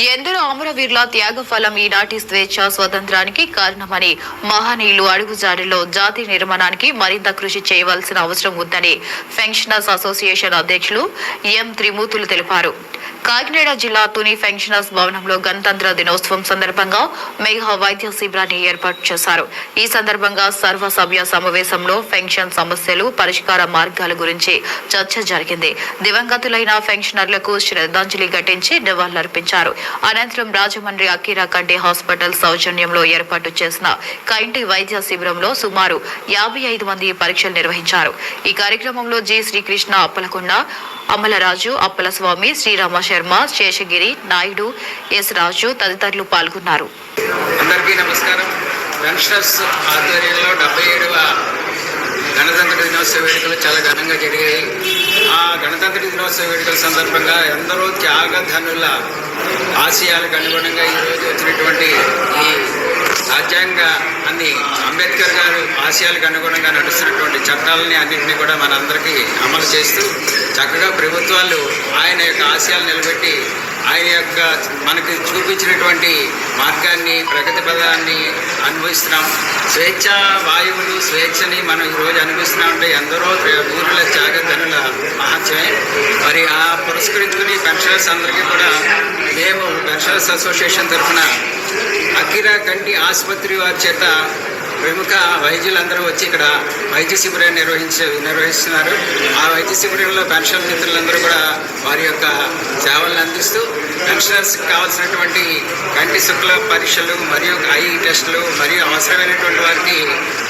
ఎందరో అమరవీరుల త్యాగఫలం ఈనాటి స్వేచ్ఛ స్వతంత్రానికి కారణమని మహనీయులు అడుగుజాడల్లో జాతి నిర్మాణానికి మరింత కృషి చేయవలసిన అవసరం ఉందని పెన్షనర్స్ అసోసియేషన్ అధ్యక్షులు ఎం త్రిమూర్తులు తెలిపారు. కాకినాడ జిల్లా తుని పెన్షనర్స్ భవనంలో గణతంత్ర దినోత్సవం సందర్భంగా మెగా వైద్య శిబిరాన్ని ఏర్పాటు చేశారు. ఈ సందర్భంగా సర్వసభ్య సమావేశంలో పెన్షన్ సమస్యలు పరిష్కార మార్గాల గురించి చర్చ జరిగింది. దివంగతులైన పెన్షనర్లకు శ్రద్ధాంజలి ఘటించి నివాళులర్పించారు. అనంతరం రాజమండ్రి అకీరా కంటి హాస్పిటల్ సౌజన్యంలో ఏర్పాటు చేసిన కంటి వైద్య శిబిరంలో సుమారు 55 మంది పరీక్షలు నిర్వహించారు. ఈ కార్యక్రమంలో జి శ్రీకృష్ణ, అప్పలకొండ, అమలరాజు, అప్పలస్వామి, శ్రీరామ శర్మ, శేషగిరి నాయుడు, ఎస్ రాజు తదితరులు పాల్గొన్నారు. అందరికీ నమస్కారం. పెన్షనర్స్ ఆధ్వర్యంలో 77వ గణతంత్ర దినోత్సవ వేడుకలు చాలా ఘనంగా జరిగాయి. ఆ గణతంత్ర దినోత్సవ వేడుకల సందర్భంగా ఎందరో త్యాగధనుల ఆశయాలకు అనుగుణంగా ఈరోజు వచ్చినటువంటి ఈ రాజ్యాంగాన్ని అంబేద్కర్ గారు ఆశయాలకు అనుగుణంగా నడుస్తున్నటువంటి చట్టాలని అన్నింటినీ కూడా మనందరికీ అమలు చేస్తూ చక్కగా ప్రభుత్వాలు ఆయన యొక్క ఆశయాలు నిలబెట్టి ఆయన యొక్క మనకి చూపించినటువంటి మార్గాన్ని, ప్రగతి పదాన్ని అనుభవిస్తున్నాం. స్వేచ్ఛ వాయువులు, స్వేచ్ఛని మనం ఈరోజు అనుభవిస్తున్నామంటే ఎందరో ఊరుల త్యాగధనుల మహత్యమే. మరి ఆ పురస్కరించుకుని పెన్షనర్స్ అందరికీ కూడా మేము పెన్షనర్స్ అసోసియేషన్ తరఫున అకీరా కంటి ఆసుపత్రి వారి చేత ప్రముఖ వైద్యులందరూ వచ్చి ఇక్కడ వైద్య శిబిరాన్ని నిర్వహిస్తున్నారు. ఆ వైద్య శిబిరంలో పెన్షన్ మిత్రులందరూ కూడా వారి యొక్క సేవలను అందిస్తూ పెన్షనర్స్కి కావాల్సినటువంటి కంటి శుక్ల పరీక్షలు మరియు ఐ టెస్టులు మరియు అవసరమైనటువంటి వారికి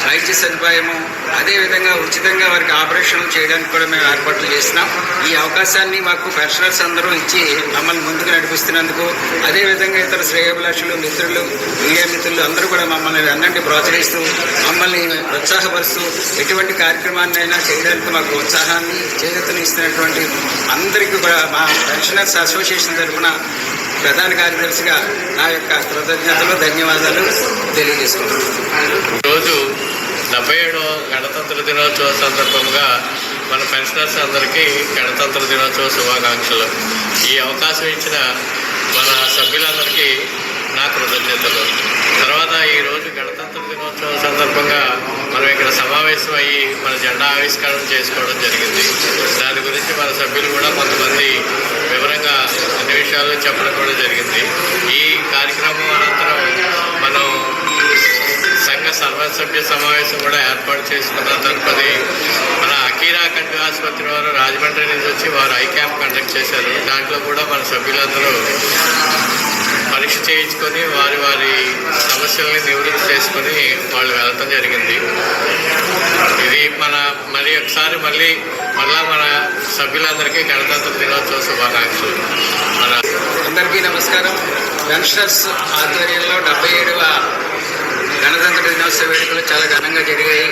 వైద్య సదుపాయము, అదేవిధంగా ఉచితంగా వారికి ఆపరేషన్లు చేయడానికి కూడా మేము ఏర్పాట్లు చేస్తున్నాం. ఈ అవకాశాన్ని మాకు పెన్షనర్స్ అందరూ ఇచ్చి మమ్మల్ని ముందుకు నడిపిస్తున్నందుకు, అదేవిధంగా ఇతర శ్రేయోభిలాషులు, మిత్రులు, మీడియా మిత్రులు అందరూ కూడా మమ్మల్ని అన్నింటి ప్రోత్సహిస్తూ మమ్మల్ని ఉత్సాహపరుస్తూ ఎటువంటి కార్యక్రమాన్ని అయినా చేయడానికి మాకు ఉత్సాహాన్ని చేయూతను ఇస్తున్నటువంటి అందరికీ కూడా మా పెన్షనర్స్ అసోసియేషన్ తరఫున ప్రధాన కార్యదర్శిగా నా యొక్క కృతజ్ఞతలు, ధన్యవాదాలు తెలియజేసుకుంటున్నాను. ఈరోజు 77వ గణతంత్ర దినోత్సవ సందర్భంగా మన పెన్షనర్స్ అందరికీ గణతంత్ర దినోత్సవ శుభాకాంక్షలు. ఈ అవకాశం ఇచ్చిన మన సభ్యులందరికీ నా కృతజ్ఞతలు. తర్వాత ఈరోజు గణతంత్ర దినోత్సవం సందర్భంగా మనం ఇక్కడ సమావేశం అయ్యి మన జెండా ఆవిష్కరణ చేసుకోవడం జరిగింది. దాని గురించి మన సభ్యులు కూడా కొంతమంది వివరంగా అన్ని విషయాలు చెప్పడం కూడా జరిగింది. ఈ కార్యక్రమం అనంతరం మనం సంఘ సర్వసభ్య సమావేశం కూడా ఏర్పాటు చేసుకున్న తదుపరి మన అకీరా కంటి ఆసుపత్రి వారు రాజమండ్రి నుంచి వచ్చి వారు ఐ క్యాంప్ కండక్ట్ చేశారు. దాంట్లో కూడా మన సభ్యులందరూ పరీక్ష చేయించుకొని వారి వారి సమస్యల్ని నివృత్తి చేసుకొని వాళ్ళు వెళ్ళటం జరిగింది. ఇది మరి ఒకసారి మళ్ళా మన సభ్యులందరికీ గణతంత్ర దినోత్సవ శుభాకాంక్షలు. అందరికీ నమస్కారం. పెన్షనర్స్ ఆధ్వర్యంలో 77వ గణతంత్ర దినోత్సవ వేడుకలు చాలా ఘనంగా జరిగాయి.